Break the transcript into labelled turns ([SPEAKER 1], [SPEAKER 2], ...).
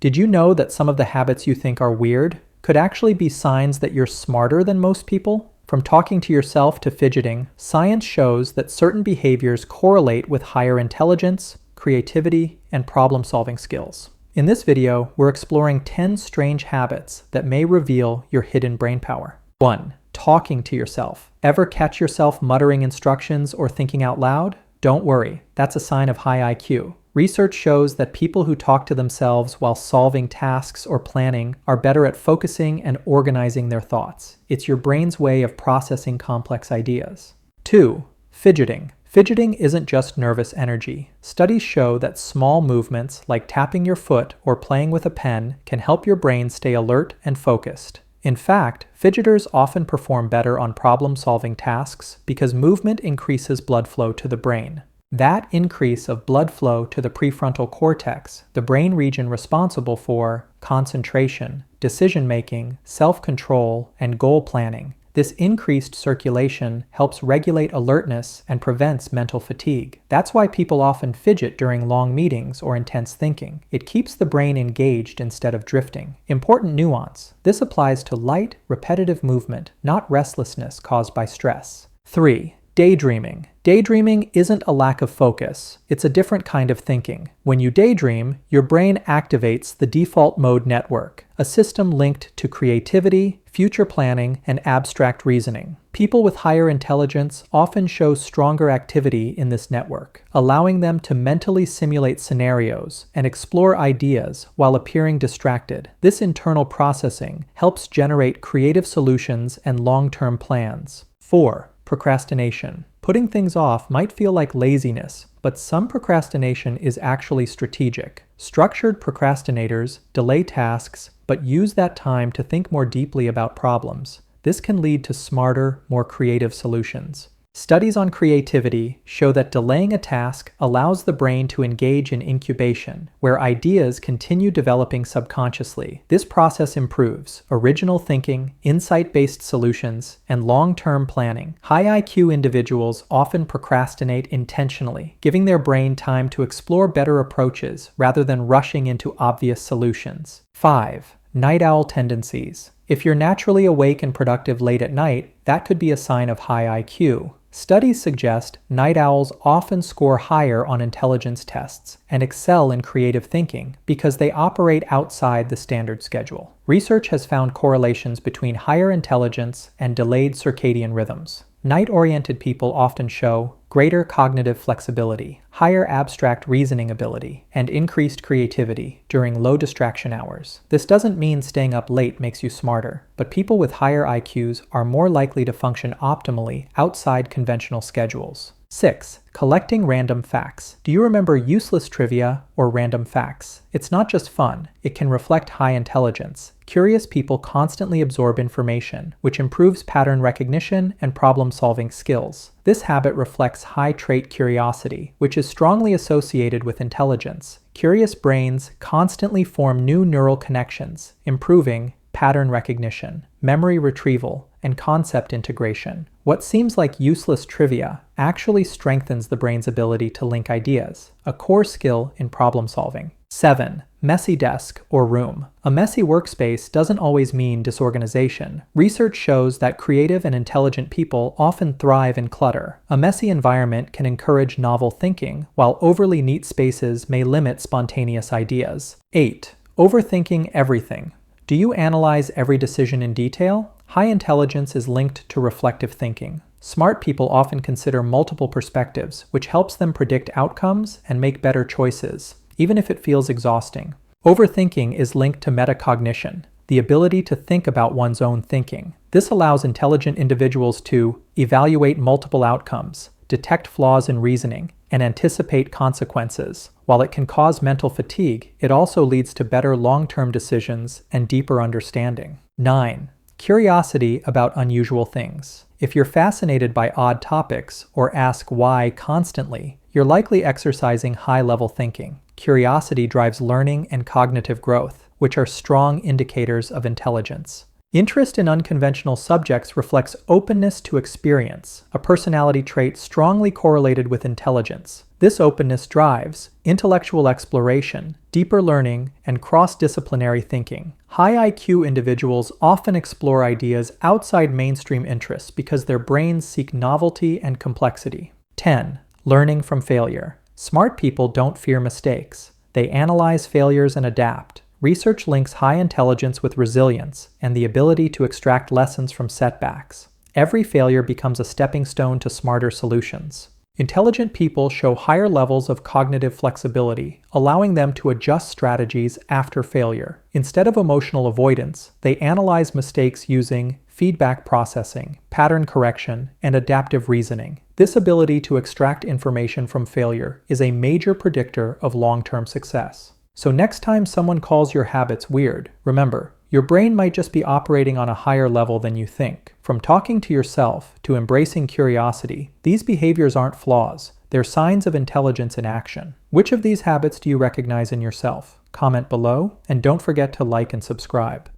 [SPEAKER 1] Did you know that some of the habits you think are weird could actually be signs that you're smarter than most people? From talking to yourself to fidgeting, science shows that certain behaviors correlate with higher intelligence, creativity, and problem-solving skills. In this video, we're exploring 10 strange habits that may reveal your hidden brain power. 1. Talking to yourself. Ever catch yourself muttering instructions or thinking out loud? Don't worry, that's a sign of high IQ. Research shows that people who talk to themselves while solving tasks or planning are better at focusing and organizing their thoughts. It's your brain's way of processing complex ideas. 2. Fidgeting. Fidgeting isn't just nervous energy. Studies show that small movements like tapping your foot or playing with a pen can help your brain stay alert and focused. In fact, fidgeters often perform better on problem-solving tasks because movement increases blood flow to the brain. That increase of blood flow to the prefrontal cortex, the brain region responsible for concentration, decision-making, self-control, and goal planning. This increased circulation helps regulate alertness and prevents mental fatigue. That's why people often fidget during long meetings or intense thinking. It keeps the brain engaged instead of drifting. Important nuance. This applies to light, repetitive movement, not restlessness caused by stress. 3. Daydreaming. Daydreaming isn't a lack of focus, it's a different kind of thinking. When you daydream, your brain activates the default mode network, a system linked to creativity, future planning, and abstract reasoning. People with higher intelligence often show stronger activity in this network, allowing them to mentally simulate scenarios and explore ideas while appearing distracted. This internal processing helps generate creative solutions and long-term plans. 4. Procrastination. Putting things off might feel like laziness, but some procrastination is actually strategic. Structured procrastinators delay tasks, but use that time to think more deeply about problems. This can lead to smarter, more creative solutions. Studies on creativity show that delaying a task allows the brain to engage in incubation, where ideas continue developing subconsciously. This process improves original thinking, insight-based solutions, and long-term planning. High IQ individuals often procrastinate intentionally, giving their brain time to explore better approaches rather than rushing into obvious solutions. 5. Night owl tendencies. If you're naturally awake and productive late at night, that could be a sign of high IQ. Studies suggest night owls often score higher on intelligence tests and excel in creative thinking because they operate outside the standard schedule. Research has found correlations between higher intelligence and delayed circadian rhythms. Night-oriented people often show greater cognitive flexibility, higher abstract reasoning ability, and increased creativity during low distraction hours. This doesn't mean staying up late makes you smarter, but people with higher IQs are more likely to function optimally outside conventional schedules. 6. Collecting random facts. Do you remember useless trivia or random facts? It's not just fun, it can reflect high intelligence. Curious people constantly absorb information, which improves pattern recognition and problem-solving skills. This habit reflects high trait curiosity, which is strongly associated with intelligence. Curious brains constantly form new neural connections, improving pattern recognition, memory retrieval, and concept integration. What seems like useless trivia actually strengthens the brain's ability to link ideas, a core skill in problem solving. 7. Messy desk or room. A messy workspace doesn't always mean disorganization. Research shows that creative and intelligent people often thrive in clutter. A messy environment can encourage novel thinking, while overly neat spaces may limit spontaneous ideas. 8. Overthinking everything. Do you analyze every decision in detail? High intelligence is linked to reflective thinking. Smart people often consider multiple perspectives, which helps them predict outcomes and make better choices, even if it feels exhausting. Overthinking is linked to metacognition, the ability to think about one's own thinking. This allows intelligent individuals to evaluate multiple outcomes, detect flaws in reasoning, and anticipate consequences. While it can cause mental fatigue, it also leads to better long-term decisions and deeper understanding. 9. Curiosity about unusual things. If you're fascinated by odd topics or ask why constantly, you're likely exercising high-level thinking. Curiosity drives learning and cognitive growth, which are strong indicators of intelligence. Interest in unconventional subjects reflects openness to experience, a personality trait strongly correlated with intelligence. This openness drives intellectual exploration, deeper learning, and cross-disciplinary thinking. High IQ individuals often explore ideas outside mainstream interests because their brains seek novelty and complexity. 10. Learning from failure. Smart people don't fear mistakes. They analyze failures and adapt. Research links high intelligence with resilience and the ability to extract lessons from setbacks. Every failure becomes a stepping stone to smarter solutions. Intelligent people show higher levels of cognitive flexibility, allowing them to adjust strategies after failure. Instead of emotional avoidance, they analyze mistakes using feedback processing, pattern correction, and adaptive reasoning. This ability to extract information from failure is a major predictor of long-term success. So next time someone calls your habits weird, remember, your brain might just be operating on a higher level than you think. From talking to yourself to embracing curiosity, these behaviors aren't flaws. They're signs of intelligence in action. Which of these habits do you recognize in yourself? Comment below, and don't forget to like and subscribe.